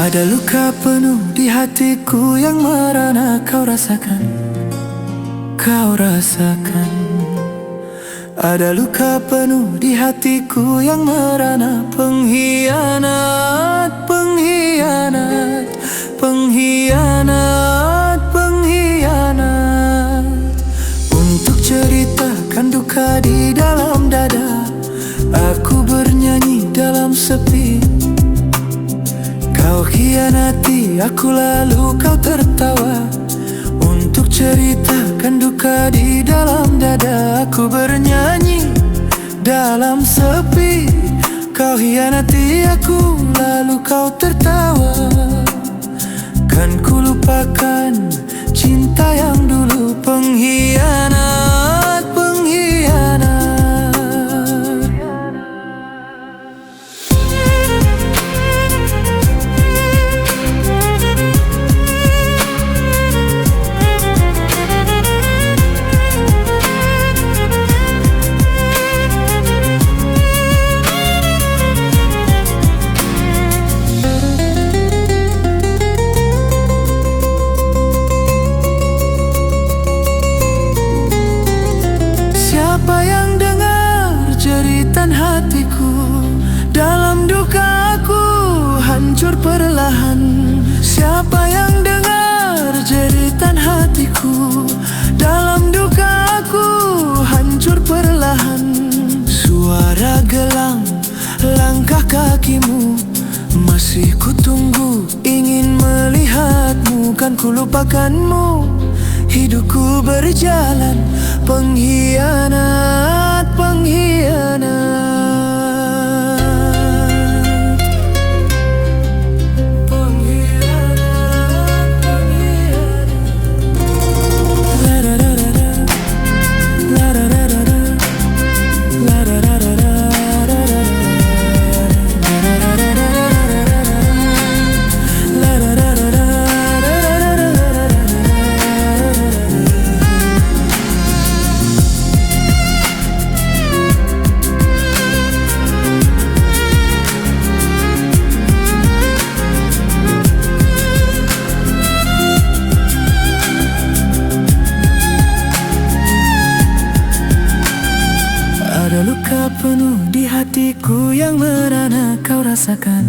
Ada luka penuh di hatiku yang merana kau rasakan. Kau rasakan. Ada luka penuh di hatiku yang merana. Pengkhianat, pengkhianat, pengkhianat, pengkhianat. Untuk ceritakan duka di dalam dada, aku bernyanyi dalam sepi. Kau khianati aku lalu kau tertawa. Untuk ceritakan duka di dalam dada, aku bernyanyi dalam sepi. Kau khianati aku lalu kau tertawa. Kan ku lupakan cinta yang dulu. Pengkhianat, pengkhianat. Siapa yang dengar jeritan hatiku? Dalam duka aku hancur perlahan. Siapa yang dengar jeritan hatiku? Dalam duka aku hancur perlahan. Suara gelang langkah kakimu masih kutunggu, ingin melihatmu. Kan ku lupakanmu, hidupku berjalan. Pengkhianat, pengkhianat. Pengkhianat, pengkhianat. La-da-da-da-da, la-da-da-da-da, la-da-da-da-da, la-da-da-da-da. Ada luka penuh di hatiku yang merana kau rasakan.